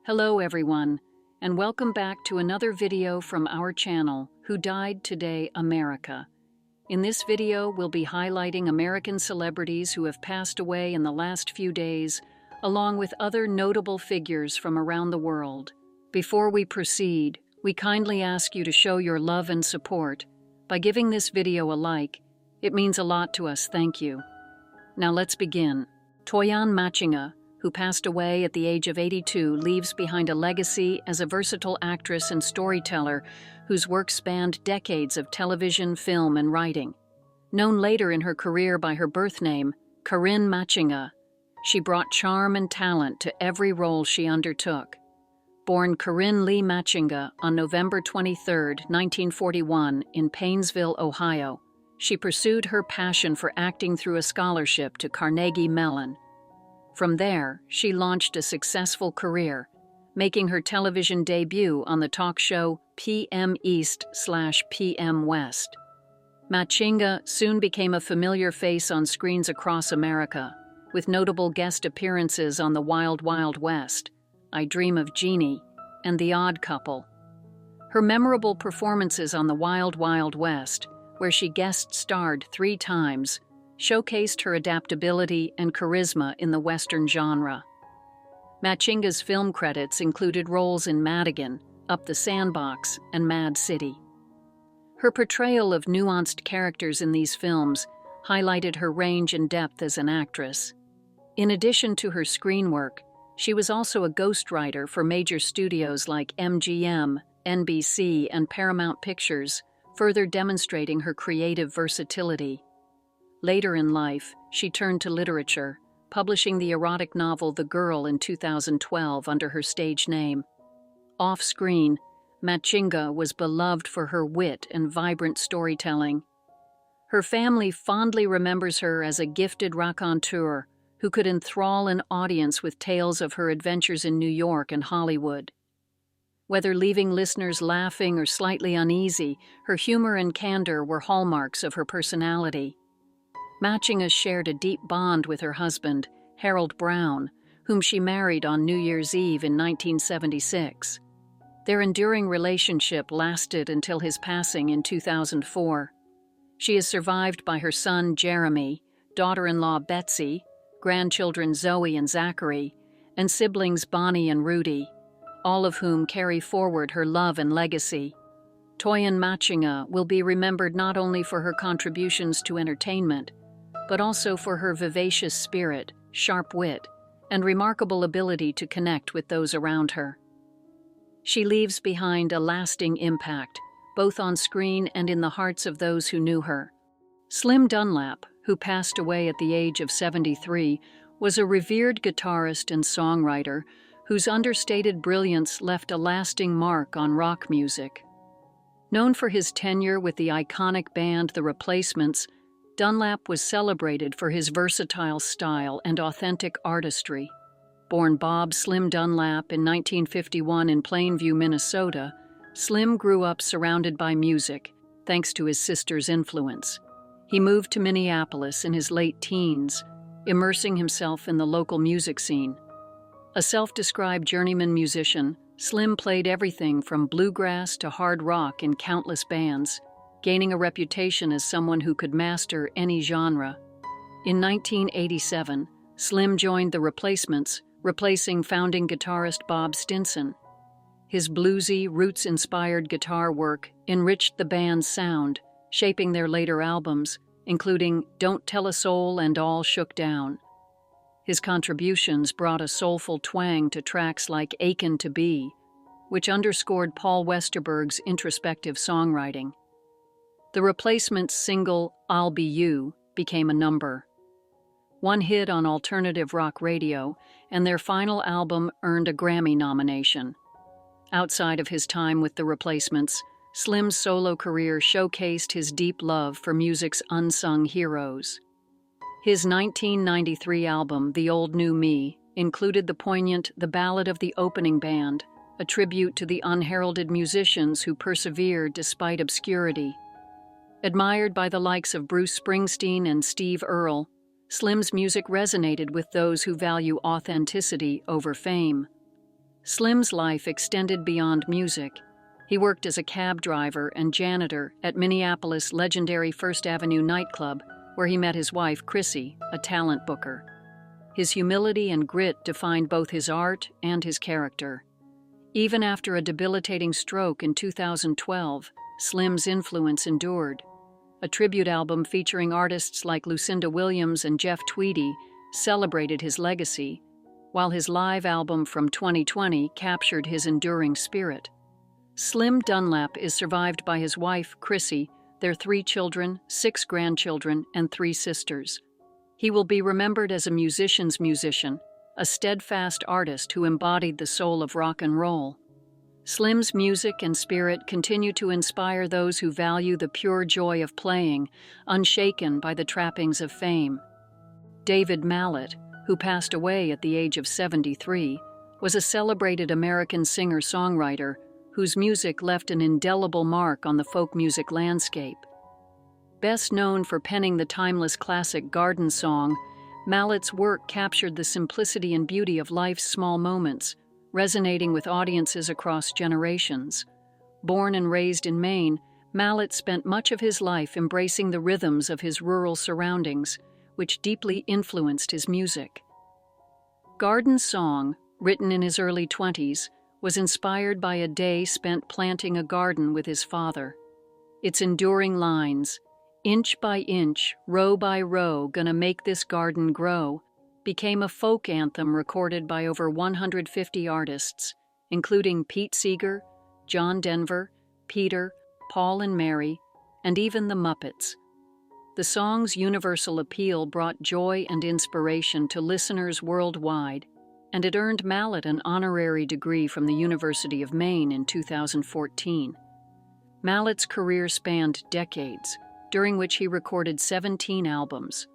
Hello everyone, and welcome back to another video from our channel, Who Died Today America. In this video, we'll be highlighting American celebrities who have passed away in the last few days, along with other notable figures from around the world. Before we proceed, we kindly ask you to show your love and support by giving this video a like. It means a lot to us, thank you. Now let's begin. Toian Matchinga, who passed away at the age of 82, leaves behind a legacy as a versatile actress and storyteller whose work spanned decades of television, film, and writing. Known later in her career by her birth name, Katherine Matchinga, she brought charm and talent to every role she undertook. Born Katherine Lee Matchinga on November 23, 1941, in Paynesville, Ohio, she pursued her passion for acting through a scholarship to Carnegie Mellon. From there, she launched a successful career, making her television debut on the talk show PM East/PM West. Matchinga soon became a familiar face on screens across America, with notable guest appearances on The Wild Wild West, I Dream of Jeannie, and The Odd Couple. Her memorable performances on The Wild Wild West, where she guest starred 3 times, showcased her adaptability and charisma in the Western genre. Matchinga's film credits included roles in Madigan, Up the Sandbox, and Mad City. Her portrayal of nuanced characters in these films highlighted her range and depth as an actress. In addition to her screen work, she was also a ghostwriter for major studios like MGM, NBC, and Paramount Pictures, further demonstrating her creative versatility. Later in life, she turned to literature, publishing the erotic novel The Girl in 2012 under her stage name. Off-screen, Matchinga was beloved for her wit and vibrant storytelling. Her family fondly remembers her as a gifted raconteur who could enthrall an audience with tales of her adventures in New York and Hollywood. Whether leaving listeners laughing or slightly uneasy, her humor and candor were hallmarks of her personality. Matchinga shared a deep bond with her husband, Harold Brown, whom she married on New Year's Eve in 1976. Their enduring relationship lasted until his passing in 2004. She is survived by her son, Jeremy, daughter-in-law, Betsy, grandchildren Zoe and Zachary, and siblings Bonnie and Rudy, all of whom carry forward her love and legacy. Toian Matchinga will be remembered not only for her contributions to entertainment, but also for her vivacious spirit, sharp wit, and remarkable ability to connect with those around her. She leaves behind a lasting impact, both on screen and in the hearts of those who knew her. Slim Dunlap, who passed away at the age of 73, was a revered guitarist and songwriter whose understated brilliance left a lasting mark on rock music. Known for his tenure with the iconic band The Replacements, Dunlap was celebrated for his versatile style and authentic artistry. Born Bob Slim Dunlap in 1951 in Plainview, Minnesota, Slim grew up surrounded by music, thanks to his sister's influence. He moved to Minneapolis in his late teens, immersing himself in the local music scene. A self-described journeyman musician, Slim played everything from bluegrass to hard rock in countless bands, gaining a reputation as someone who could master any genre. In 1987, Slim joined The Replacements, replacing founding guitarist Bob Stinson. His bluesy, roots-inspired guitar work enriched the band's sound, shaping their later albums, including Don't Tell a Soul and All Shook Down. His contributions brought a soulful twang to tracks like Achin' to Be, which underscored Paul Westerberg's introspective songwriting. The Replacements' single, I'll Be You, became a number one hit on alternative rock radio, and their final album earned a Grammy nomination. Outside of his time with The Replacements, Slim's solo career showcased his deep love for music's unsung heroes. His 1993 album, The Old New Me, included the poignant The Ballad of the Opening Band, a tribute to the unheralded musicians who persevered despite obscurity. Admired by the likes of Bruce Springsteen and Steve Earle, Slim's music resonated with those who value authenticity over fame. Slim's life extended beyond music. He worked as a cab driver and janitor at Minneapolis' legendary First Avenue nightclub, where he met his wife, Chrissy, a talent booker. His humility and grit defined both his art and his character. Even after a debilitating stroke in 2012, Slim's influence endured. A tribute album featuring artists like Lucinda Williams and Jeff Tweedy celebrated his legacy, while his live album from 2020 captured his enduring spirit. Slim Dunlap is survived by his wife, Chrissy, their 3 children, 6 grandchildren, and 3 sisters. He will be remembered as a musician's musician, a steadfast artist who embodied the soul of rock and roll. Slim's music and spirit continue to inspire those who value the pure joy of playing, unshaken by the trappings of fame. David Mallet, who passed away at the age of 73, was a celebrated American singer-songwriter whose music left an indelible mark on the folk music landscape. Best known for penning the timeless classic Garden Song, Mallet's work captured the simplicity and beauty of life's small moments, resonating with audiences across generations. Born and raised in Maine, Mallet spent much of his life embracing the rhythms of his rural surroundings, which deeply influenced his music. Garden Song, written in his early 20s, was inspired by a day spent planting a garden with his father. Its enduring lines, "Inch by inch, row by row, gonna make this garden grow," became a folk anthem recorded by over 150 artists, including Pete Seeger, John Denver, Peter, Paul and Mary, and even the Muppets. The song's universal appeal brought joy and inspiration to listeners worldwide, and it earned Mallet an honorary degree from the University of Maine in 2014. Mallet's career spanned decades, during which he recorded 17 albums.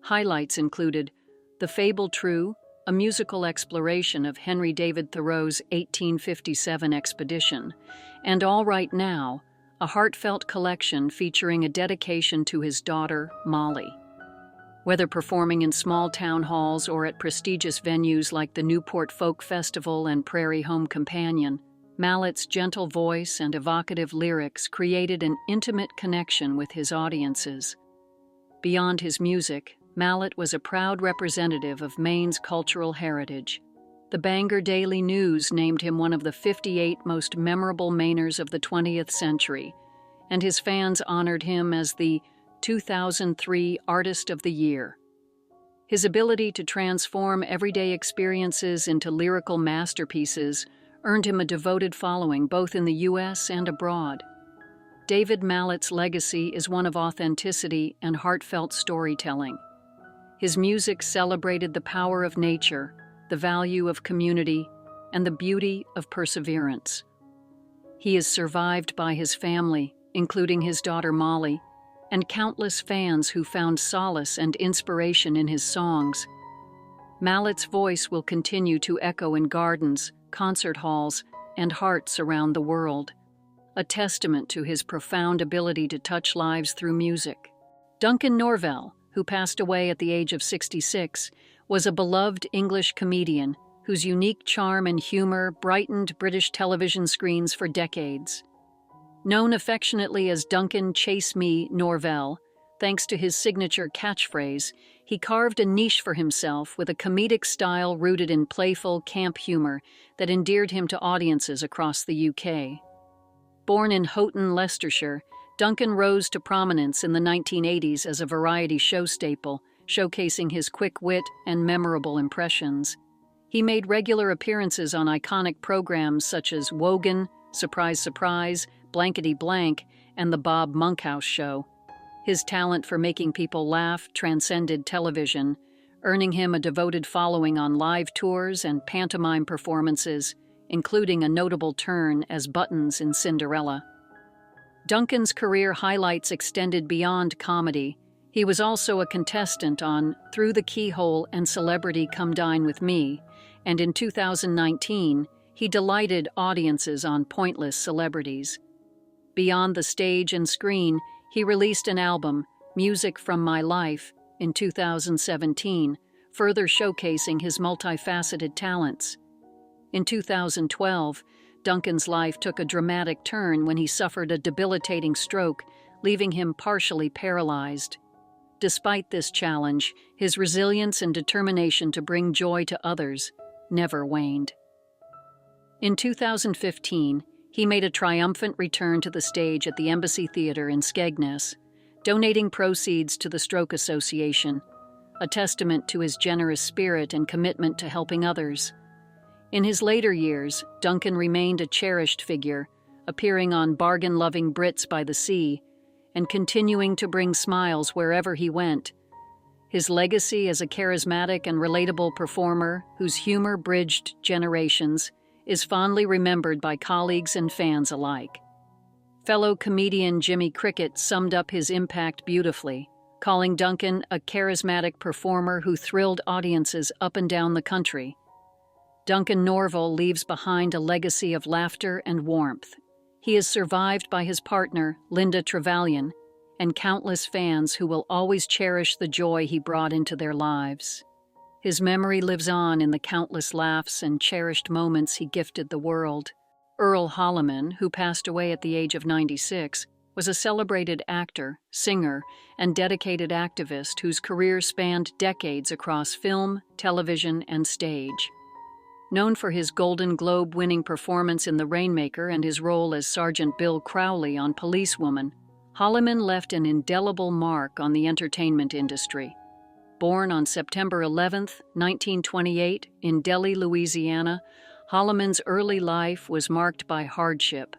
Highlights included The Fable True, a musical exploration of Henry David Thoreau's 1857 expedition, and All Right Now, a heartfelt collection featuring a dedication to his daughter, Molly. Whether performing in small town halls or at prestigious venues like the Newport Folk Festival and Prairie Home Companion, Mallet's gentle voice and evocative lyrics created an intimate connection with his audiences. Beyond his music, Mallet was a proud representative of Maine's cultural heritage. The Bangor Daily News named him one of the 58 most memorable Mainers of the 20th century, and his fans honored him as the 2003 Artist of the Year. His ability to transform everyday experiences into lyrical masterpieces earned him a devoted following both in the U.S. and abroad. David Mallet's legacy is one of authenticity and heartfelt storytelling. His music celebrated the power of nature, the value of community, and the beauty of perseverance. He is survived by his family, including his daughter Molly, and countless fans who found solace and inspiration in his songs. Mallet's voice will continue to echo in gardens, concert halls, and hearts around the world, a testament to his profound ability to touch lives through music. Duncan Norvelle, who passed away at the age of 66, was a beloved English comedian whose unique charm and humor brightened British television screens for decades. Known affectionately as Duncan "Chase Me" Norvelle, thanks to his signature catchphrase, he carved a niche for himself with a comedic style rooted in playful camp humor that endeared him to audiences across the UK. Born in Houghton, Leicestershire, Duncan rose to prominence in the 1980s as a variety show staple, showcasing his quick wit and memorable impressions. He made regular appearances on iconic programs such as Wogan, Surprise Surprise, Blankety Blank, and The Bob Monkhouse Show. His talent for making people laugh transcended television, earning him a devoted following on live tours and pantomime performances, including a notable turn as Buttons in Cinderella. Duncan's career highlights extended beyond comedy. He was also a contestant on Through the Keyhole and Celebrity Come Dine with Me, and in 2019, he delighted audiences on Pointless Celebrities. Beyond the stage and screen, he released an album, Music from My Life, in 2017, further showcasing his multifaceted talents. In 2012, Duncan's life took a dramatic turn when he suffered a debilitating stroke, leaving him partially paralyzed. Despite this challenge, his resilience and determination to bring joy to others never waned. In 2015, he made a triumphant return to the stage at the Embassy Theatre in Skegness, donating proceeds to the Stroke Association, a testament to his generous spirit and commitment to helping others. In his later years, Duncan remained a cherished figure, appearing on Bargain-Loving Brits by the Sea and continuing to bring smiles wherever he went. His legacy as a charismatic and relatable performer whose humor bridged generations is fondly remembered by colleagues and fans alike. Fellow comedian Jimmy Cricket summed up his impact beautifully, calling Duncan a charismatic performer who thrilled audiences up and down the country. Duncan Norville leaves behind a legacy of laughter and warmth. He is survived by his partner, Linda Trevelyan, and countless fans who will always cherish the joy he brought into their lives. His memory lives on in the countless laughs and cherished moments he gifted the world. Earl Holliman, who passed away at the age of 96, was a celebrated actor, singer, and dedicated activist whose career spanned decades across film, television, and stage. Known for his Golden Globe-winning performance in The Rainmaker and his role as Sergeant Bill Crowley on Policewoman, Holliman left an indelible mark on the entertainment industry. Born on September 11, 1928, in Delhi, Louisiana, Holliman's early life was marked by hardship,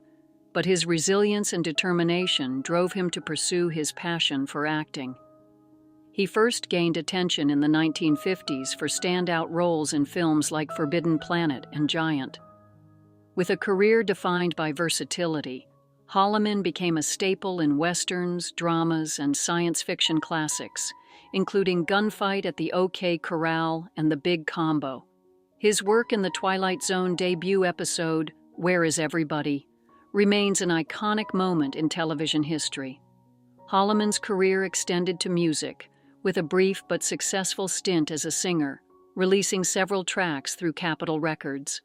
but his resilience and determination drove him to pursue his passion for acting. He first gained attention in the 1950s for standout roles in films like Forbidden Planet and Giant. With a career defined by versatility, Holliman became a staple in westerns, dramas, and science fiction classics, including Gunfight at the OK Corral and The Big Combo. His work in the Twilight Zone debut episode, Where Is Everybody?, remains an iconic moment in television history. Holliman's career extended to music, with a brief but successful stint as a singer, releasing several tracks through Capitol Records.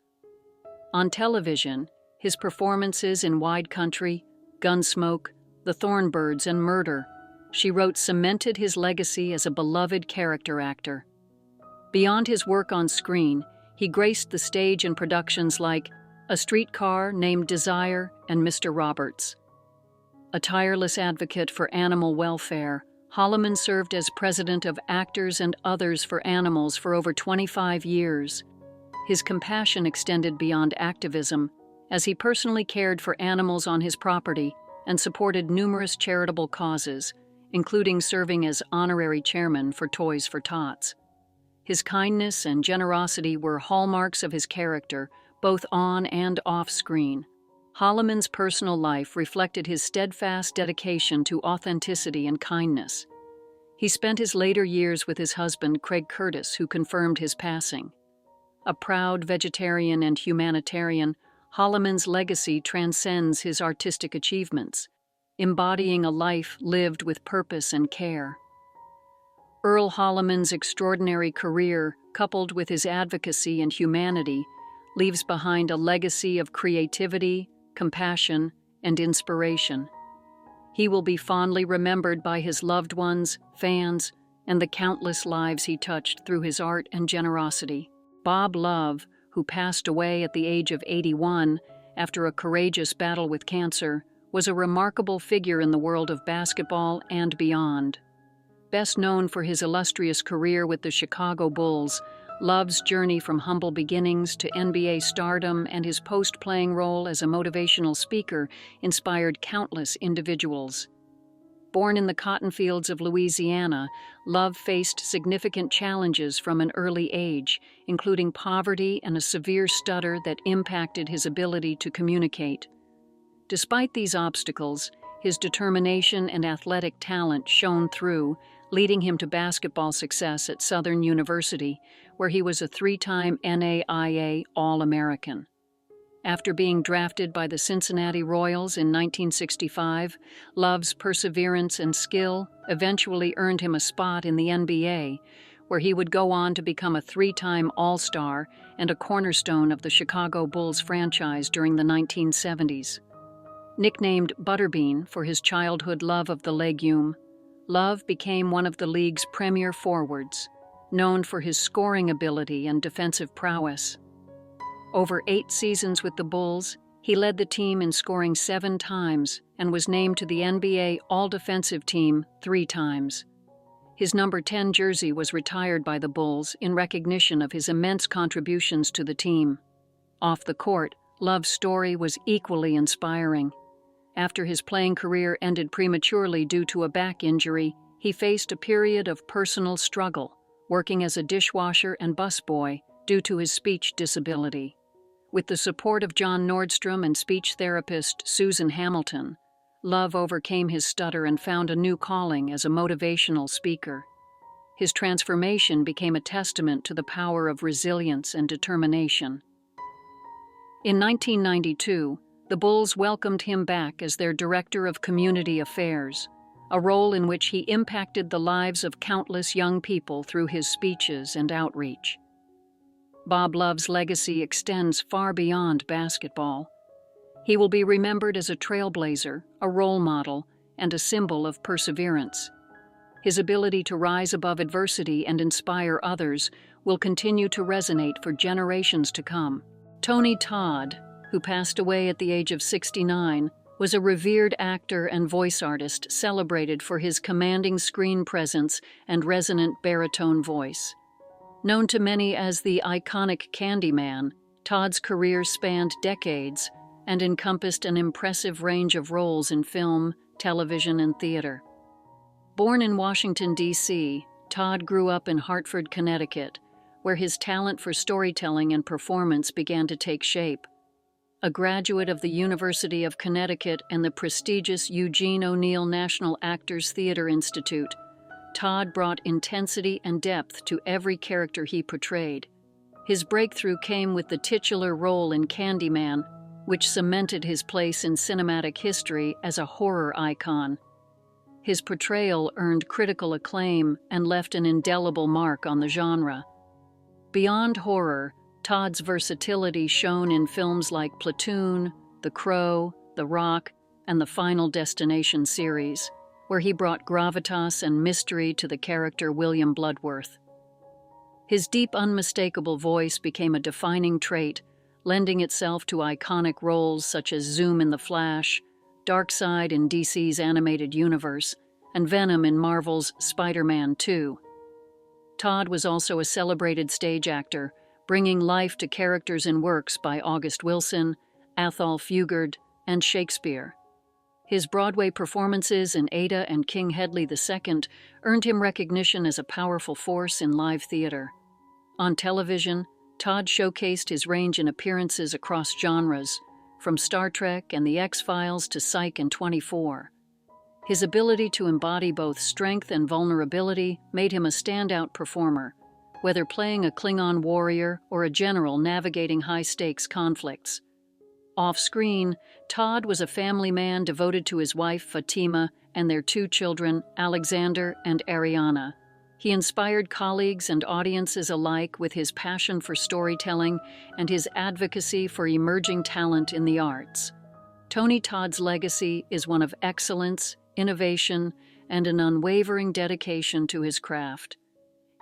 On television, his performances in Wide Country, Gunsmoke, The Thornbirds, and Murder, she wrote, cemented his legacy as a beloved character actor. Beyond his work on screen, he graced the stage in productions like A Streetcar Named Desire and Mr. Roberts. A tireless advocate for animal welfare, Holliman served as president of Actors and Others for Animals for over 25 years. His compassion extended beyond activism, as he personally cared for animals on his property and supported numerous charitable causes, including serving as honorary chairman for Toys for Tots. His kindness and generosity were hallmarks of his character, both on and off screen. Holliman's personal life reflected his steadfast dedication to authenticity and kindness. He spent his later years with his husband, Craig Curtis, who confirmed his passing. A proud vegetarian and humanitarian, Holliman's legacy transcends his artistic achievements, embodying a life lived with purpose and care. Earl Holliman's extraordinary career, coupled with his advocacy and humanity, leaves behind a legacy of creativity, compassion, and inspiration. He will be fondly remembered by his loved ones, fans, and the countless lives he touched through his art and generosity. Bob Love, who passed away at the age of 81 after a courageous battle with cancer, was a remarkable figure in the world of basketball and beyond. Best known for his illustrious career with the Chicago Bulls, Love's journey from humble beginnings to NBA stardom and his post-playing role as a motivational speaker inspired countless individuals. Born in the cotton fields of Louisiana, Love faced significant challenges from an early age, including poverty and a severe stutter that impacted his ability to communicate. Despite these obstacles, his determination and athletic talent shone through, leading him to basketball success at Southern University, where he was a three-time NAIA All-American. After being drafted by the Cincinnati Royals in 1965, Love's perseverance and skill eventually earned him a spot in the NBA, where he would go on to become a three-time All-Star and a cornerstone of the Chicago Bulls franchise during the 1970s. Nicknamed Butterbean for his childhood love of the legume, Love became one of the league's premier forwards, known for his scoring ability and defensive prowess. Over 8 seasons with the Bulls, he led the team in scoring 7 times and was named to the NBA All-Defensive Team 3 times. His number 10 jersey was retired by the Bulls in recognition of his immense contributions to the team. Off the court, Love's story was equally inspiring. After his playing career ended prematurely due to a back injury, he faced a period of personal struggle, working as a dishwasher and busboy due to his speech disability. With the support of John Nordstrom and speech therapist Susan Hamilton, Love overcame his stutter and found a new calling as a motivational speaker. His transformation became a testament to the power of resilience and determination. In 1992, the Bulls welcomed him back as their Director of Community Affairs, a role in which he impacted the lives of countless young people through his speeches and outreach. Bob Love's legacy extends far beyond basketball. He will be remembered as a trailblazer, a role model, and a symbol of perseverance. His ability to rise above adversity and inspire others will continue to resonate for generations to come. Todd, who passed away at the age of 69, was a revered actor and voice artist celebrated for his commanding screen presence and resonant baritone voice. Known to many as the iconic Candyman, Todd's career spanned decades and encompassed an impressive range of roles in film, television, and theater. Born in Washington, D.C., Todd grew up in Hartford, Connecticut, where his talent for storytelling and performance began to take shape. A graduate of the University of Connecticut and the prestigious Eugene O'Neill National Actors Theater Institute, Todd brought intensity and depth to every character he portrayed. His breakthrough came with the titular role in Candyman, which cemented his place in cinematic history as a horror icon. His portrayal earned critical acclaim and left an indelible mark on the genre. Beyond horror, Todd's versatility shone in films like Platoon, The Crow, The Rock, and the Final Destination series, where he brought gravitas and mystery to the character William Bloodworth. His deep, unmistakable voice became a defining trait, lending itself to iconic roles such as Zoom in The Flash, Darkseid in DC's animated universe, and Venom in Marvel's Spider-Man 2. Todd was also a celebrated stage actor, bringing life to characters in works by August Wilson, Athol Fugard, and Shakespeare. His Broadway performances in Ada and King Hedley II earned him recognition as a powerful force in live theater. On television, Todd showcased his range in appearances across genres, from Star Trek and The X-Files to Psych and 24. His ability to embody both strength and vulnerability made him a standout performer, whether playing a Klingon warrior or a general navigating high-stakes conflicts. Off-screen, Todd was a family man devoted to his wife Fatima and their 2 children, Alexander and Ariana. He inspired colleagues and audiences alike with his passion for storytelling and his advocacy for emerging talent in the arts. Todd's legacy is one of excellence, innovation, and an unwavering dedication to his craft.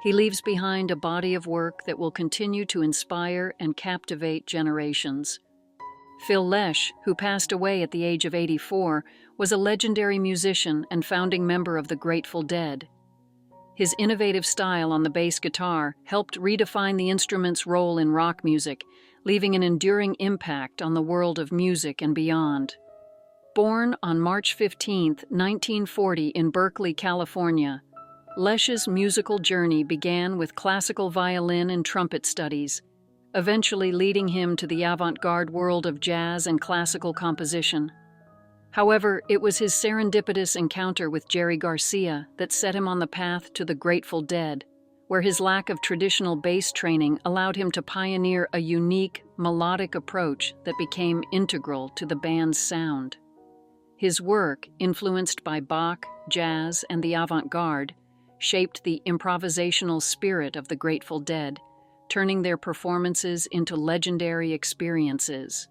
He leaves behind a body of work that will continue to inspire and captivate generations. Phil Lesh, who passed away at the age of 84, was a legendary musician and founding member of the Grateful Dead. His innovative style on the bass guitar helped redefine the instrument's role in rock music, leaving an enduring impact on the world of music and beyond. Born on March 15, 1940 in Berkeley, California, Lesh's musical journey began with classical violin and trumpet studies, eventually leading him to the avant-garde world of jazz and classical composition. However, it was his serendipitous encounter with Jerry Garcia that set him on the path to the Grateful Dead, where his lack of traditional bass training allowed him to pioneer a unique, melodic approach that became integral to the band's sound. His work, influenced by Bach, jazz, and the avant-garde, shaped the improvisational spirit of the Grateful Dead, turning their performances into legendary experiences.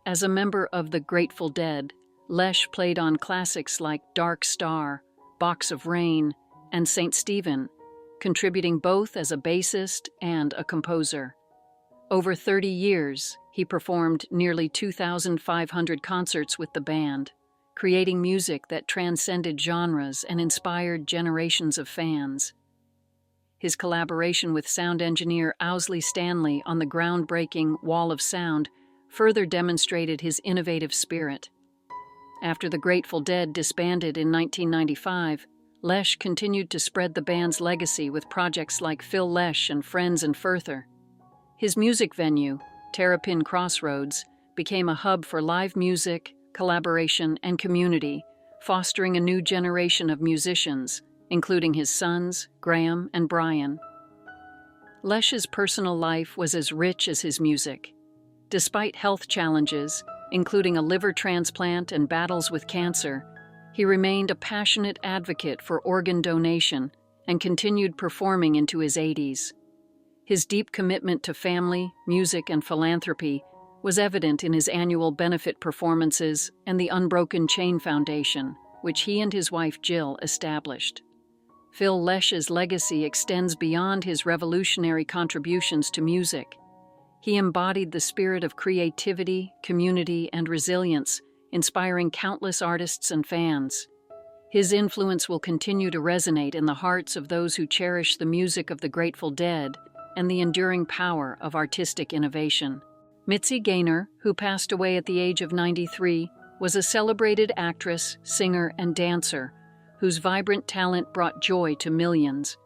As a member of the Grateful Dead, Lesh played on classics like Dark Star, Box of Rain, and St. Stephen, contributing both as a bassist and a composer. Over 30 years, he performed nearly 2,500 concerts with the band, creating music that transcended genres and inspired generations of fans. His collaboration with sound engineer Owsley Stanley on the groundbreaking Wall of Sound further demonstrated his innovative spirit. After the Grateful Dead disbanded in 1995, Lesh continued to spread the band's legacy with projects like Phil Lesh and Friends and Further. His music venue, Terrapin Crossroads, became a hub for live music, collaboration, and community, fostering a new generation of musicians, including his sons, Graham and Brian. Lesh's personal life was as rich as his music. Despite health challenges, including a liver transplant and battles with cancer, he remained a passionate advocate for organ donation and continued performing into his 80s. His deep commitment to family, music, and philanthropy was evident in his annual benefit performances and the Unbroken Chain Foundation, which he and his wife Jill established. Phil Lesh's legacy extends beyond his revolutionary contributions to music. He embodied the spirit of creativity, community, and resilience, inspiring countless artists and fans. His influence will continue to resonate in the hearts of those who cherish the music of the Grateful Dead and the enduring power of artistic innovation. Mitzi Gainer, who passed away at the age of 93, was a celebrated actress, singer, and dancer whose vibrant talent brought joy to millions.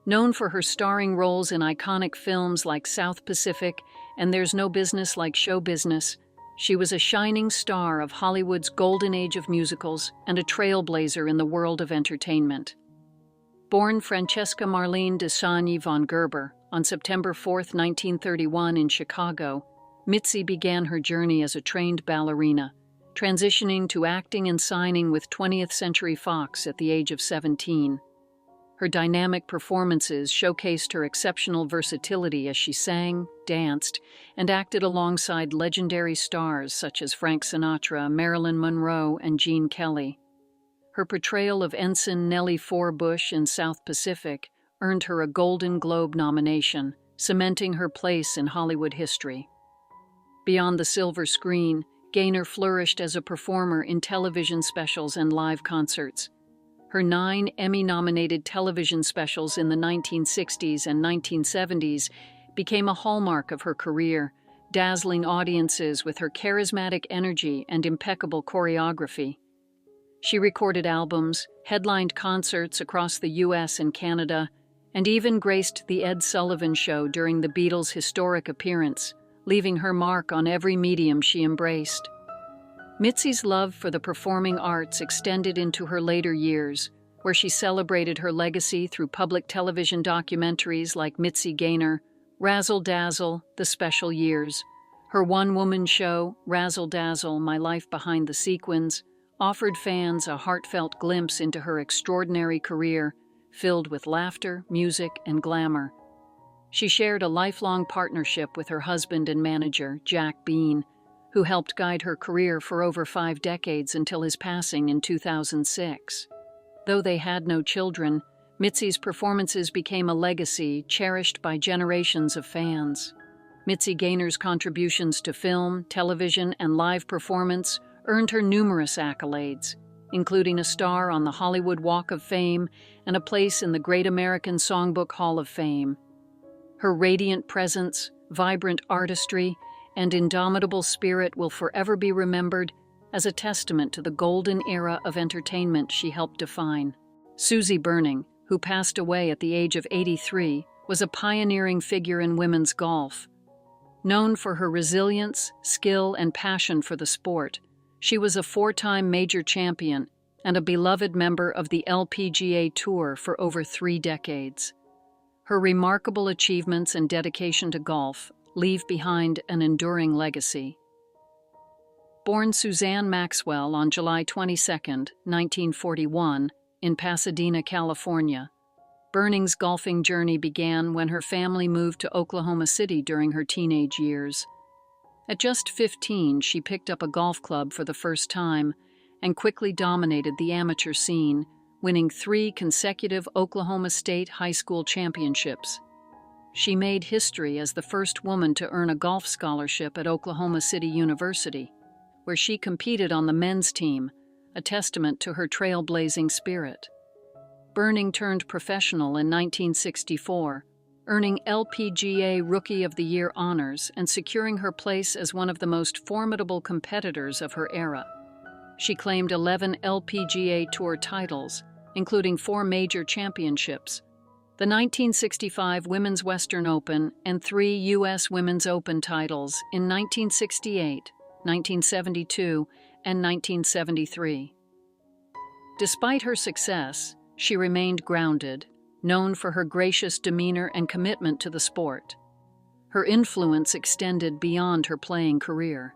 Known for her starring roles in iconic films like South Pacific and There's No Business Like Show Business, she was a shining star of Hollywood's golden age of musicals and a trailblazer in the world of entertainment. Born Francesca Marlene de Sagni von Gerber on September 4, 1931 in Chicago, Mitzi began her journey as a trained ballerina, transitioning to acting and signing with 20th Century Fox at the age of 17. Her dynamic performances showcased her exceptional versatility as she sang, danced, and acted alongside legendary stars such as Frank Sinatra, Marilyn Monroe, and Gene Kelly. Her portrayal of Ensign Nellie Forbush in South Pacific earned her a Golden Globe nomination, cementing her place in Hollywood history. Beyond the silver screen, Gainer flourished as a performer in television specials and live concerts. Her 9 Emmy-nominated television specials in the 1960s and 1970s became a hallmark of her career, dazzling audiences with her charismatic energy and impeccable choreography. She recorded albums, headlined concerts across the U.S. and Canada, and even graced The Ed Sullivan Show during the Beatles' historic appearance, leaving her mark on every medium she embraced. Mitzi's love for the performing arts extended into her later years, where she celebrated her legacy through public television documentaries like Mitzi Gainer, Razzle Dazzle, The Special Years. Her one-woman show, Razzle Dazzle, My Life Behind the Sequins, offered fans a heartfelt glimpse into her extraordinary career, filled with laughter, music, and glamour. She shared a lifelong partnership with her husband and manager, Jack Bean, who helped guide her career for over 5 decades until his passing in 2006. Though they had no children, Mitzi's performances became a legacy cherished by generations of fans. Mitzi Gainer's contributions to film, television, and live performance earned her numerous accolades, including a star on the Hollywood Walk of Fame and a place in the Great American Songbook Hall of Fame. Her radiant presence, vibrant artistry, and indomitable spirit will forever be remembered as a testament to the golden era of entertainment she helped define. Susie Burning, who passed away at the age of 83, was a pioneering figure in women's golf. Known for her resilience, skill, and passion for the sport, she was a 4-time major champion and a beloved member of the LPGA Tour for over 3 decades. Her remarkable achievements and dedication to golf leave behind an enduring legacy. Born Suzanne Maxwell on July 22, 1941, in Pasadena, California. Burning's golfing journey began when her family moved to Oklahoma City during her teenage years. At just 15, she picked up a golf club for the first time and quickly dominated the amateur scene, winning 3 consecutive Oklahoma State high school championships. She made history as the first woman to earn a golf scholarship at Oklahoma City University, where she competed on the men's team, a testament to her trailblazing spirit. Burning turned professional in 1964, earning LPGA Rookie of the Year honors and securing her place as one of the most formidable competitors of her era. She claimed 11 LPGA Tour titles, including 4 major championships, the 1965 Women's Western Open and 3 U.S. Women's Open titles in 1968, 1972, and 1973. Despite her success, she remained grounded, known for her gracious demeanor and commitment to the sport. Her influence extended beyond her playing career.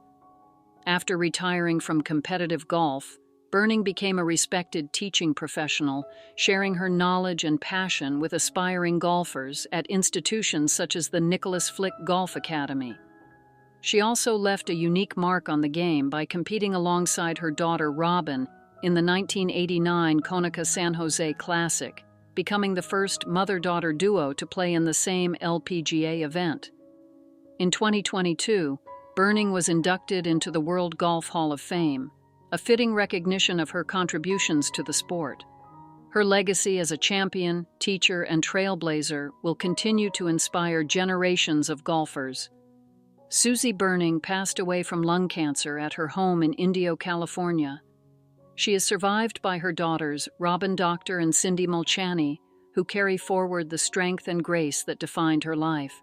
After retiring from competitive golf, Burning became a respected teaching professional, sharing her knowledge and passion with aspiring golfers at institutions such as the Nicholas Flick Golf Academy. She also left a unique mark on the game by competing alongside her daughter Robin in the 1989 Konica San Jose Classic, becoming the first mother-daughter duo to play in the same LPGA event. In 2022, Burning was inducted into the World Golf Hall of Fame, a fitting recognition of her contributions to the sport. Her legacy as a champion, teacher, and trailblazer will continue to inspire generations of golfers. Susie Burning passed away from lung cancer at her home in Indio, California. She is survived by her daughters, Robin Doctor and Cindy Mulchaney, who carry forward the strength and grace that defined her life.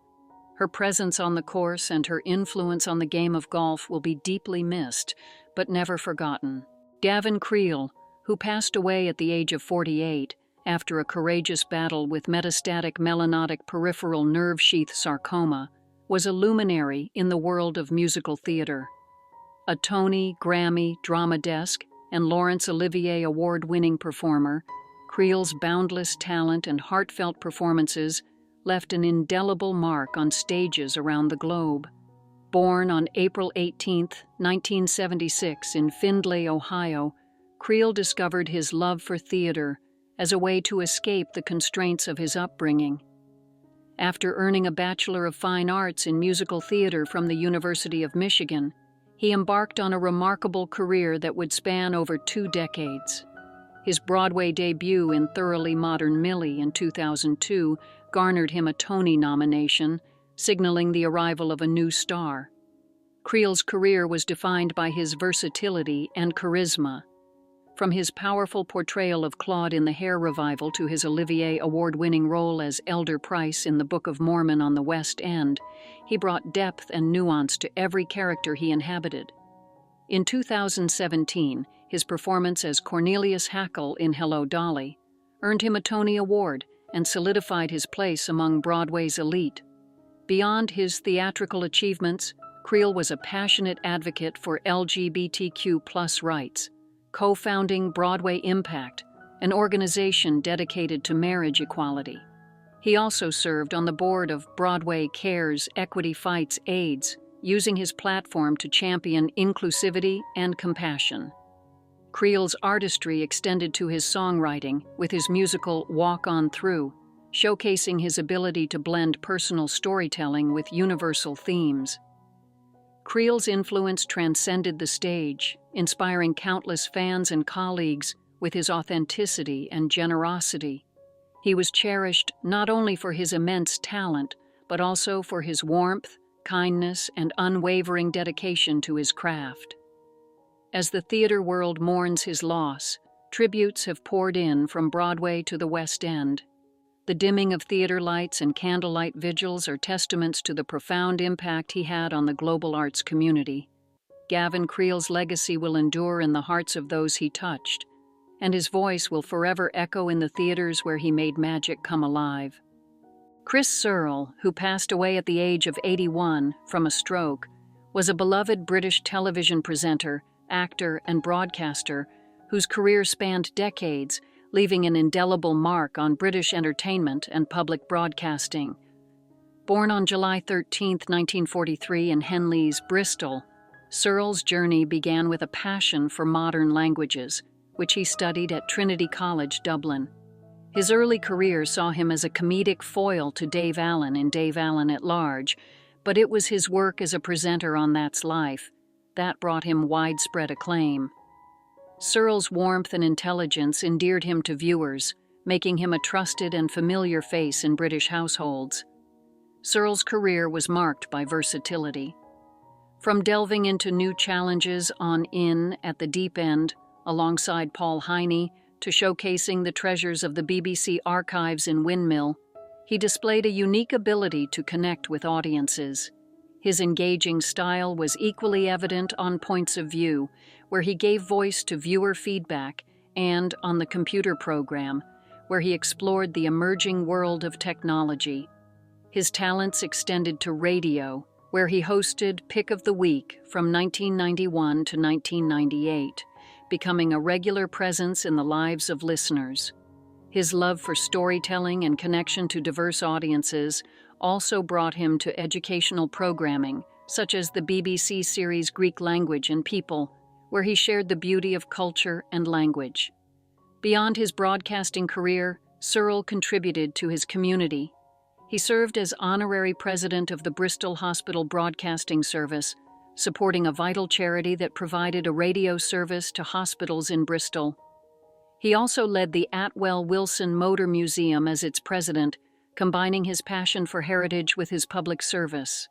Her presence on the course and her influence on the game of golf will be deeply missed, but never forgotten. Gavin Creel, who passed away at the age of 48 after a courageous battle with metastatic melanotic peripheral nerve sheath sarcoma, was a luminary in the world of musical theater. A Tony, Grammy, Drama Desk, and Laurence Olivier award-winning performer, Creel's boundless talent and heartfelt performances left an indelible mark on stages around the globe. Born on April 18, 1976 in Findlay, Ohio, Creel discovered his love for theater as a way to escape the constraints of his upbringing. After earning a Bachelor of Fine Arts in Musical Theater from the University of Michigan, he embarked on a remarkable career that would span over 2 decades. His Broadway debut in Thoroughly Modern Millie in 2002 garnered him a Tony nomination, signaling the arrival of a new star. Creel's career was defined by his versatility and charisma. From his powerful portrayal of Claude in the Hair Revival to his Olivier Award-winning role as Elder Price in the Book of Mormon on the West End, he brought depth and nuance to every character he inhabited. In 2017, his performance as Cornelius Hackle in Hello, Dolly earned him a Tony Award and solidified his place among Broadway's elite. Beyond his theatrical achievements, Creel was a passionate advocate for LGBTQ+ rights, co-founding Broadway Impact, an organization dedicated to marriage equality. He also served on the board of Broadway Cares Equity Fights AIDS, using his platform to champion inclusivity and compassion. Creel's artistry extended to his songwriting, with his musical Walk On Through, showcasing his ability to blend personal storytelling with universal themes. Creel's influence transcended the stage, inspiring countless fans and colleagues with his authenticity and generosity. He was cherished not only for his immense talent, but also for his warmth, kindness, and unwavering dedication to his craft. As the theater world mourns his loss, tributes have poured in from Broadway to the West End. The dimming of theater lights and candlelight vigils are testaments to the profound impact he had on the global arts community. Gavin Creel's legacy will endure in the hearts of those he touched, and his voice will forever echo in the theaters where he made magic come alive. Chris Surl, who passed away at the age of 81 from a stroke, was a beloved British television presenter, actor, and broadcaster whose career spanned decades, leaving an indelible mark on British entertainment and public broadcasting. Born on July 13, 1943 in Henleys, Bristol, Surl's journey began with a passion for modern languages, which he studied at Trinity College, Dublin. His early career saw him as a comedic foil to Dave Allen in Dave Allen at Large, but it was his work as a presenter on That's Life that brought him widespread acclaim. Surl's warmth and intelligence endeared him to viewers, making him a trusted and familiar face in British households. Surl's career was marked by versatility. From delving into new challenges on In at the Deep End, alongside Paul Heine, to showcasing the treasures of the BBC archives in Windmill, he displayed a unique ability to connect with audiences. His engaging style was equally evident on Points of View, where he gave voice to viewer feedback, and on the computer program, where he explored the emerging world of technology. His talents extended to radio, where he hosted Pick of the Week from 1991 to 1998, becoming a regular presence in the lives of listeners. His love for storytelling and connection to diverse audiences also brought him to educational programming, such as the BBC series Greek Language and People, where he shared the beauty of culture and language. Beyond his broadcasting career, Surl contributed to his community. He served as honorary president of the Bristol Hospital Broadcasting Service, supporting a vital charity that provided a radio service to hospitals in Bristol. He also led the Atwell Wilson Motor Museum as its president, combining his passion for heritage with his public service.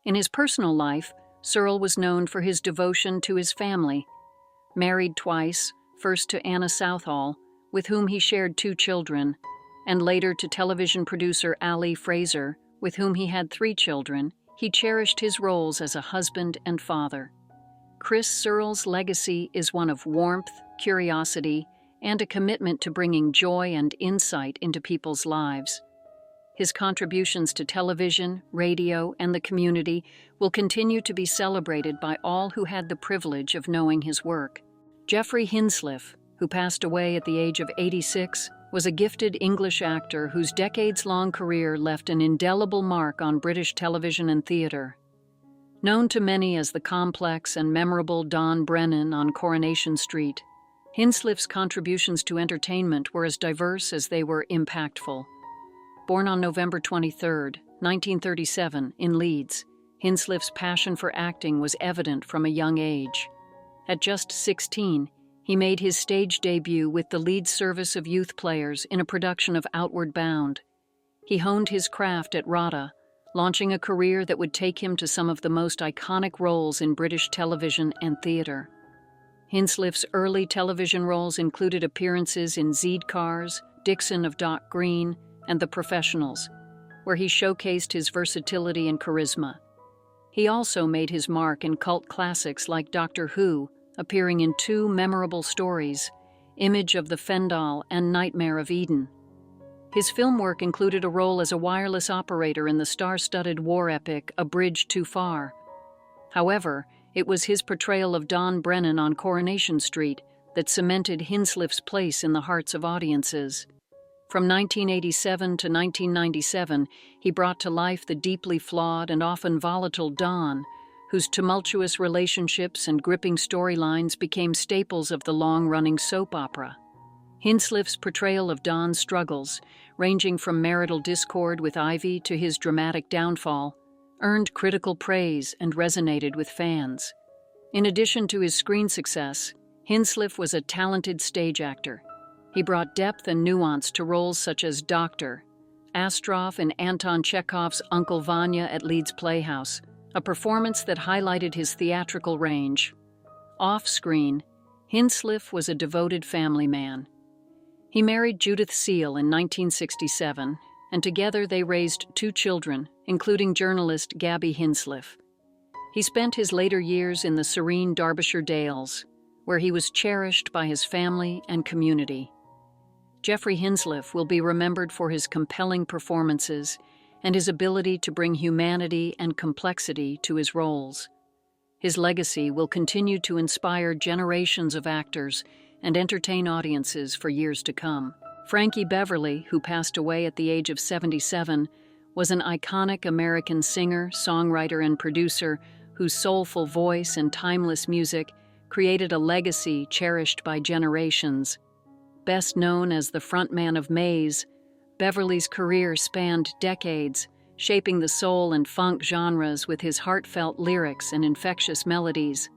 In his personal life, Surl was known for his devotion to his family. Married twice, first to Anna Southall, with whom he shared 2 children, and later to television producer Ali Fraser, with whom he had 3 children, he cherished his roles as a husband and father. Chris Surl's legacy is one of warmth, curiosity, and a commitment to bringing joy and insight into people's lives. His contributions to television, radio, and the community will continue to be celebrated by all who had the privilege of knowing his work. Jeffreyhinsliff, who passed away at the age of 86, was a gifted English actor whose decades-long career left an indelible mark on British television and theatre. Known to many as the complex and memorable Don Brennan on Coronation Street, Hinsliff's contributions to entertainment were as diverse as they were impactful. Born on November 23, 1937, in Leeds, Hinsliff's passion for acting was evident from a young age. At just 16, he made his stage debut with the Leeds Service of Youth Players in a production of Outward Bound. He honed his craft at RADA, launching a career that would take him to some of the most iconic roles in British television and theatre. Hinsliff's early television roles included appearances in Zeed Cars, Dixon of Dock Green, and The Professionals, where he showcased his versatility and charisma. He also made his mark in cult classics like Doctor Who, appearing in 2 memorable stories, Image of the Fendal and Nightmare of Eden. His film work included a role as a wireless operator in the star-studded war epic A Bridge Too Far. However, it was his portrayal of Don Brennan on Coronation Street that cemented Hinsliff's place in the hearts of audiences. From 1987 to 1997, he brought to life the deeply flawed and often volatile Don, whose tumultuous relationships and gripping storylines became staples of the long-running soap opera. Hinsliff's portrayal of Don's struggles, ranging from marital discord with Ivy to his dramatic downfall, earned critical praise and resonated with fans. In addition to his screen success, Hinsliff was a talented stage actor. He brought depth and nuance to roles such as Dr. Astrov in Anton Chekhov's Uncle Vanya at Leeds Playhouse, a performance that highlighted his theatrical range. Off-screen, Hinsliff was a devoted family man. He married Judith Seal in 1967, and together they raised 2 children, including journalist Gabby Hinsliff. He spent his later years in the serene Derbyshire Dales, where he was cherished by his family and community. Jeffreyhinsliff will be remembered for his compelling performances and his ability to bring humanity and complexity to his roles. His legacy will continue to inspire generations of actors, and entertain audiences for years to come. Frankie Beverly, who passed away at the age of 77, was an iconic American singer, songwriter, and producer whose soulful voice and timeless music created a legacy cherished by generations. Best known as the frontman of Maze, Beverly's career spanned decades, shaping the soul and funk genres with his heartfelt lyrics and infectious melodies.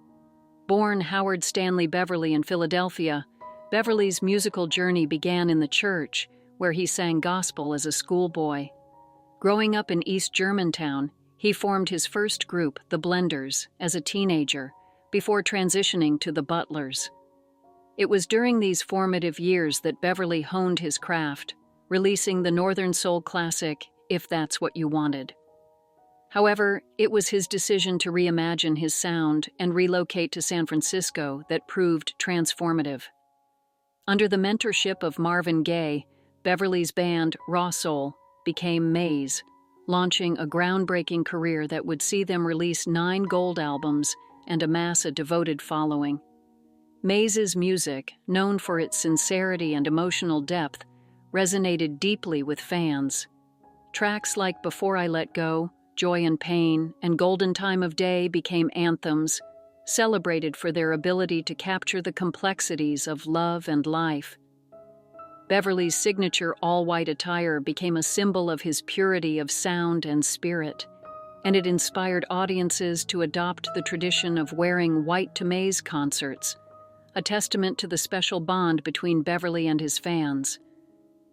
Born Howard Stanley Beverly in Philadelphia, Beverly's musical journey began in the church, where he sang gospel as a schoolboy. Growing up in East Germantown, he formed his first group, the Blenders, as a teenager, before transitioning to the Butlers. It was during these formative years that Beverly honed his craft, releasing the Northern Soul classic, If That's What You Wanted. However, it was his decision to reimagine his sound and relocate to San Francisco that proved transformative. Under the mentorship of Marvin Gaye, Beverly's band, Raw Soul, became Maze, launching a groundbreaking career that would see them release 9 gold albums and amass a devoted following. Maze's music, known for its sincerity and emotional depth, resonated deeply with fans. Tracks like Before I Let Go, Joy and Pain, and Golden Time of Day became anthems, celebrated for their ability to capture the complexities of love and life. Beverly's signature all-white attire became a symbol of his purity of sound and spirit, and it inspired audiences to adopt the tradition of wearing white to Maze concerts, a testament to the special bond between Beverly and his fans.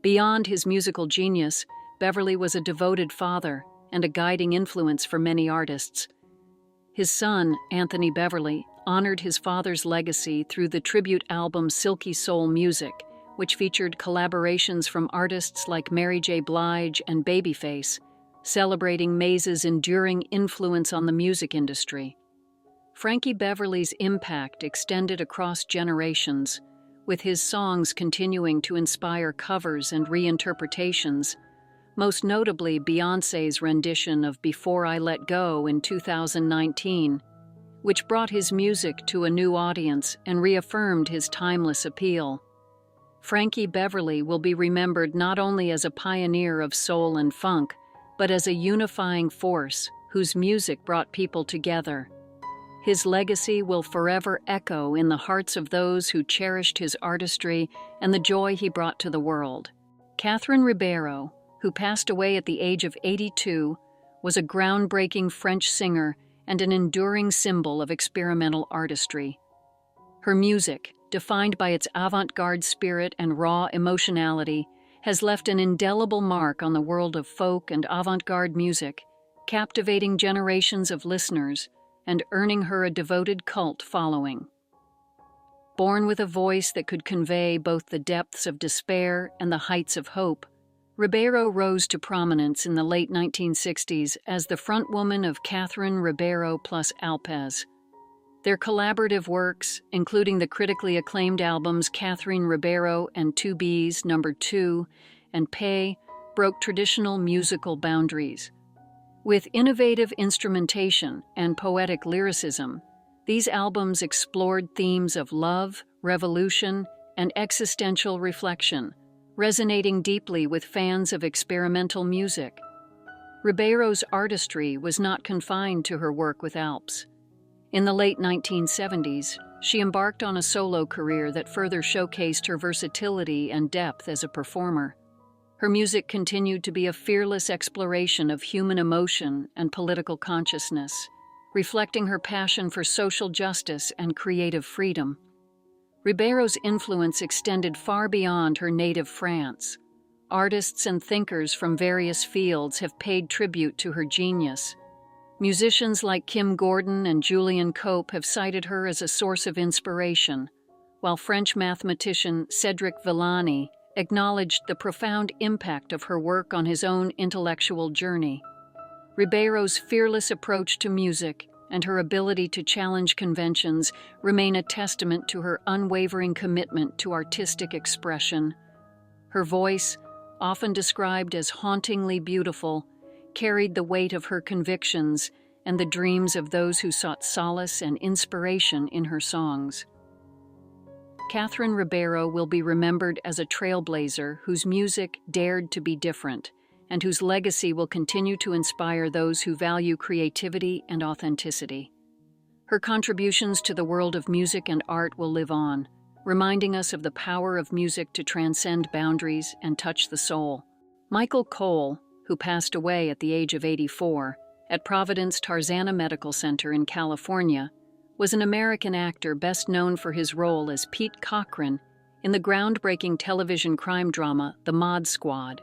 Beyond his musical genius, Beverly was a devoted father and a guiding influence for many artists. His son, Anthony Beverly, honored his father's legacy through the tribute album Silky Soul Music, which featured collaborations from artists like Mary J. Blige and Babyface, celebrating Maze's enduring influence on the music industry. Frankie Beverly's impact extended across generations, with his songs continuing to inspire covers and reinterpretations, most notably Beyoncé's rendition of Before I Let Go in 2019, which brought his music to a new audience and reaffirmed his timeless appeal. Frankie Beverly will be remembered not only as a pioneer of soul and funk, but as a unifying force whose music brought people together. His legacy will forever echo in the hearts of those who cherished his artistry and the joy he brought to the world. Katherine Ribero, who passed away at the age of 82, was a groundbreaking French singer and an enduring symbol of experimental artistry. Her music, defined by its avant-garde spirit and raw emotionality, has left an indelible mark on the world of folk and avant-garde music, captivating generations of listeners and earning her a devoted cult following. Born with a voice that could convey both the depths of despair and the heights of hope, Ribero rose to prominence in the late 1960s as the frontwoman of Katherine Ribero plus Alpez. Their collaborative works, including the critically acclaimed albums Katherine Ribero and 2B's No. 2 and Pay, broke traditional musical boundaries. With innovative instrumentation and poetic lyricism, these albums explored themes of love, revolution, and existential reflection, resonating deeply with fans of experimental music. Ribero's artistry was not confined to her work with Alps. In the late 1970s, she embarked on a solo career that further showcased her versatility and depth as a performer. Her music continued to be a fearless exploration of human emotion and political consciousness, reflecting her passion for social justice and creative freedom. Ribero's influence extended far beyond her native France. Artists and thinkers from various fields have paid tribute to her genius. Musicians like Kim Gordon and Julian Cope have cited her as a source of inspiration, while French mathematician Cédric Villani acknowledged the profound impact of her work on his own intellectual journey. Ribero's fearless approach to music and her ability to challenge conventions remain a testament to her unwavering commitment to artistic expression. Her voice, often described as hauntingly beautiful, carried the weight of her convictions and the dreams of those who sought solace and inspiration in her songs. Katherine Ribero will be remembered as a trailblazer whose music dared to be different, and whose legacy will continue to inspire those who value creativity and authenticity. Her contributions to the world of music and art will live on, reminding us of the power of music to transcend boundaries and touch the soul. Michael Cole, who passed away at the age of 84 at Providence Tarzana Medical Center in California, was an American actor best known for his role as Pete Cochran in the groundbreaking television crime drama The Mod Squad.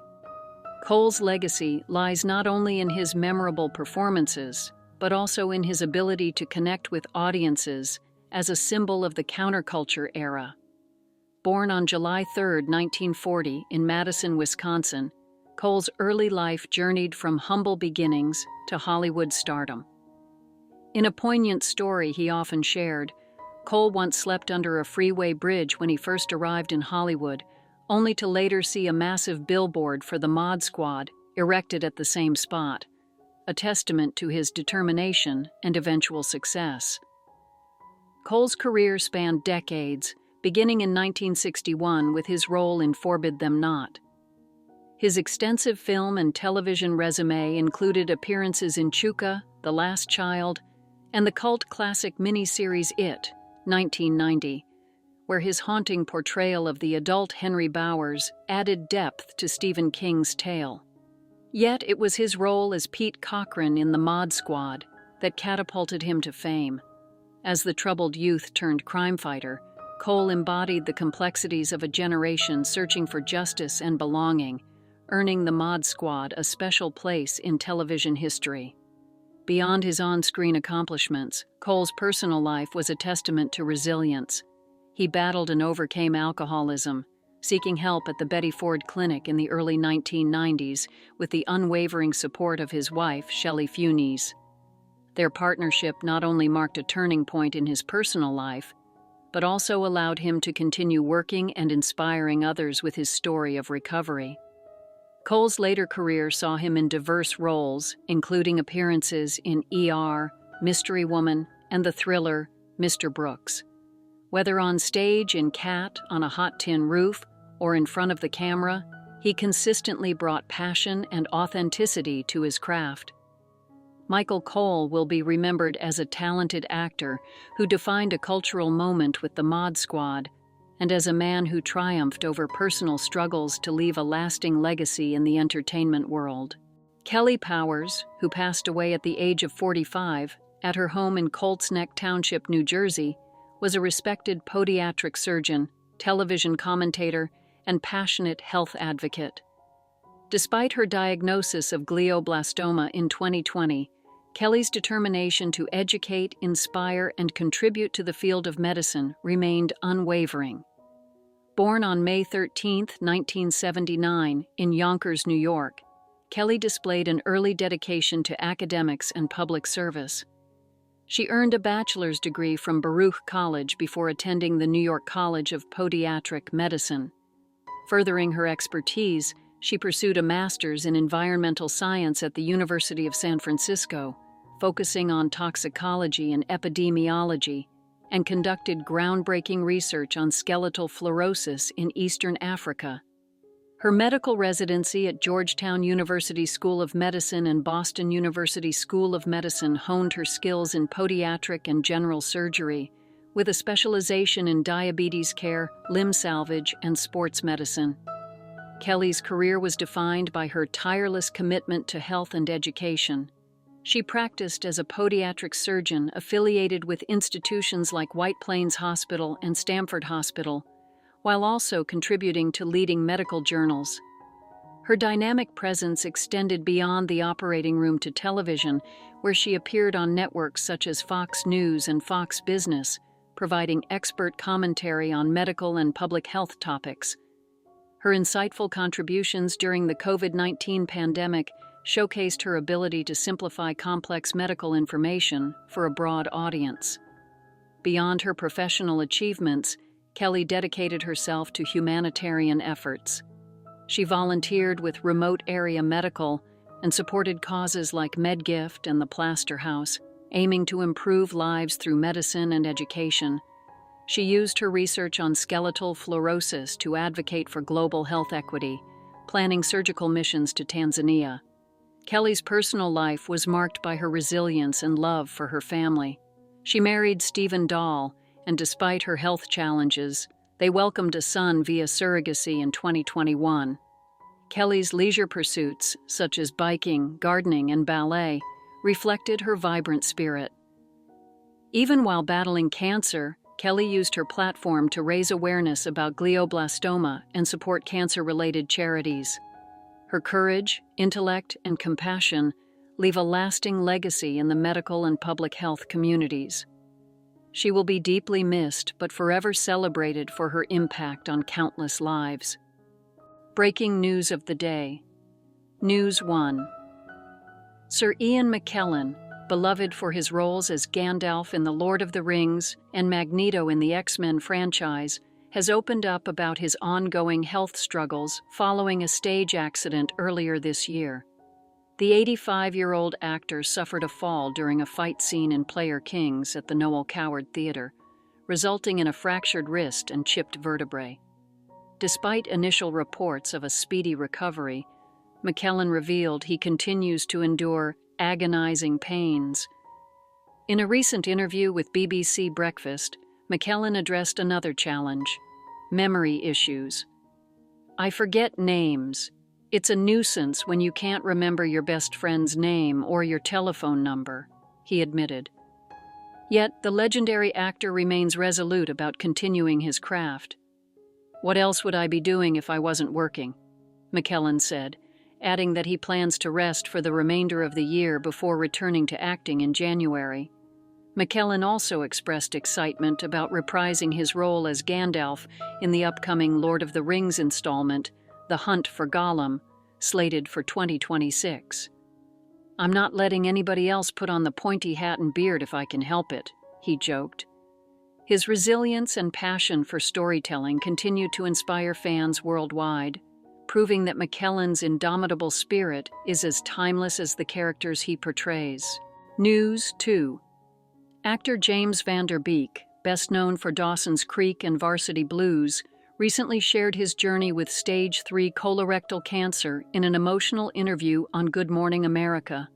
Cole's legacy lies not only in his memorable performances, but also in his ability to connect with audiences as a symbol of the counterculture era. Born on July 3, 1940, in Madison, Wisconsin, Cole's early life journeyed from humble beginnings to Hollywood stardom. In a poignant story he often shared, Cole once slept under a freeway bridge when he first arrived in Hollywood, only to later see a massive billboard for the Mod Squad erected at the same spot, a testament to his determination and eventual success. Cole's career spanned decades, beginning in 1961 with his role in Forbid Them Not. His extensive film and television resume included appearances in Chuka, The Last Child, and the cult classic miniseries It, 1990, where his haunting portrayal of the adult Henry Bowers added depth to Stephen King's tale. Yet it was his role as Pete Cochran in The Mod Squad that catapulted him to fame. As the troubled youth turned crime fighter, Cole embodied the complexities of a generation searching for justice and belonging, earning the Mod Squad a special place in television history. Beyond his on-screen accomplishments, Cole's personal life was a testament to resilience. He battled and overcame alcoholism, seeking help at the Betty Ford Clinic in the early 1990s with the unwavering support of his wife, Shelley Funes. Their partnership not only marked a turning point in his personal life, but also allowed him to continue working and inspiring others with his story of recovery. Cole's later career saw him in diverse roles, including appearances in ER, Mystery Woman, and the thriller Mr. Brooks. Whether on stage in Cat on a Hot Tin Roof or in front of the camera, he consistently brought passion and authenticity to his craft. Michael Cole will be remembered as a talented actor who defined a cultural moment with the Mod Squad, and as a man who triumphed over personal struggles to leave a lasting legacy in the entertainment world. Kelly Powers, who passed away at the age of 45 at her home in Colts Neck Township, New Jersey, was a respected podiatric surgeon, television commentator, and passionate health advocate. Despite her diagnosis of glioblastoma in 2020, Kelly's determination to educate, inspire, and contribute to the field of medicine remained unwavering. Born on May 13, 1979, in Yonkers, New York, Kelly displayed an early dedication to academics and public service. She earned a bachelor's degree from Baruch College before attending the New York College of Podiatric Medicine. Furthering her expertise, she pursued a master's in environmental science at the University of San Francisco, focusing on toxicology and epidemiology, and conducted groundbreaking research on skeletal fluorosis in Eastern Africa. Her medical residency at Georgetown University School of Medicine and Boston University School of Medicine honed her skills in podiatric and general surgery, with a specialization in diabetes care, limb salvage, and sports medicine. Kelly's career was defined by her tireless commitment to health and education. She practiced as a podiatric surgeon affiliated with institutions like White Plains Hospital and Stamford Hospital, while also contributing to leading medical journals. Her dynamic presence extended beyond the operating room to television, where she appeared on networks such as Fox News and Fox Business, providing expert commentary on medical and public health topics. Her insightful contributions during the COVID-19 pandemic showcased her ability to simplify complex medical information for a broad audience. Beyond her professional achievements, Kelly dedicated herself to humanitarian efforts. She volunteered with remote area medical and supported causes like MedGift and the Plaster House, aiming to improve lives through medicine and education. She used her research on skeletal fluorosis to advocate for global health equity, planning surgical missions to Tanzania. Kelly's personal life was marked by her resilience and love for her family. She married Stephen Dahl, and despite her health challenges, they welcomed a son via surrogacy in 2021. Kelly's leisure pursuits, such as biking, gardening, and ballet, reflected her vibrant spirit. Even while battling cancer, Kelly used her platform to raise awareness about glioblastoma and support cancer-related charities. Her courage, intellect, and compassion leave a lasting legacy in the medical and public health communities. She will be deeply missed but forever celebrated for her impact on countless lives. Breaking news of the day. News 1. Sir Ian McKellen, beloved for his roles as Gandalf in The Lord of the Rings and Magneto in the X-Men franchise, has opened up about his ongoing health struggles following a stage accident earlier this year. The 85-year-old actor suffered a fall during a fight scene in Player Kings at the Noel Coward Theatre, resulting in a fractured wrist and chipped vertebrae. Despite initial reports of a speedy recovery, McKellen revealed he continues to endure agonizing pains. In a recent interview with BBC Breakfast, McKellen addressed another challenge: memory issues. "I forget names. It's a nuisance when you can't remember your best friend's name or your telephone number," he admitted. Yet, the legendary actor remains resolute about continuing his craft. "What else would I be doing if I wasn't working?" McKellen said, adding that he plans to rest for the remainder of the year before returning to acting in January. McKellen also expressed excitement about reprising his role as Gandalf in the upcoming Lord of the Rings installment, The Hunt for Gollum, slated for 2026. "I'm not letting anybody else put on the pointy hat and beard if I can help it," he joked. His resilience and passion for storytelling continue to inspire fans worldwide, proving that McKellen's indomitable spirit is as timeless as the characters he portrays. News 2. Actor James Van Der Beek, best known for Dawson's Creek and Varsity Blues, recently shared his journey with stage 3 colorectal cancer in an emotional interview on Good Morning America.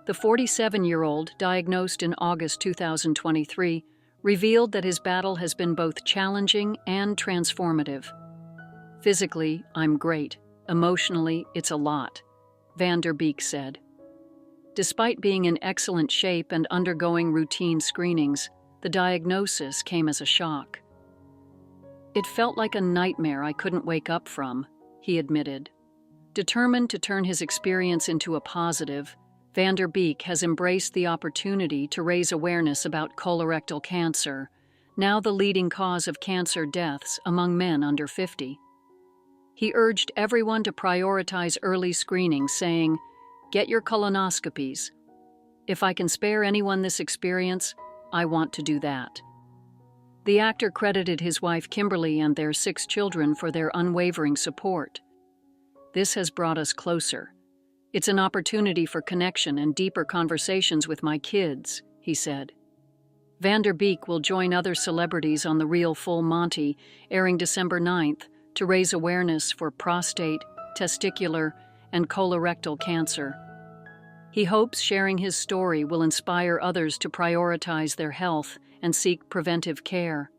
The 47-year-old, diagnosed in August 2023, revealed that his battle has been both challenging and transformative. "Physically, I'm great. Emotionally, it's a lot," Van Der Beek said. Despite being in excellent shape and undergoing routine screenings, the diagnosis came as a shock. "It felt like a nightmare I couldn't wake up from," he admitted. Determined to turn his experience into a positive, Van Der Beek has embraced the opportunity to raise awareness about colorectal cancer, now the leading cause of cancer deaths among men under 50. He urged everyone to prioritize early screening, saying, "Get your colonoscopies. If I can spare anyone this experience, I want to do that." The actor credited his wife Kimberly and their 6 children for their unwavering support. "This has brought us closer. It's an opportunity for connection and deeper conversations with my kids," he said. Van Der Beek will join other celebrities on The Real Full Monty, airing December 9th, to raise awareness for prostate, testicular, and colorectal cancer. He hopes sharing his story will inspire others to prioritize their health and seek preventive care.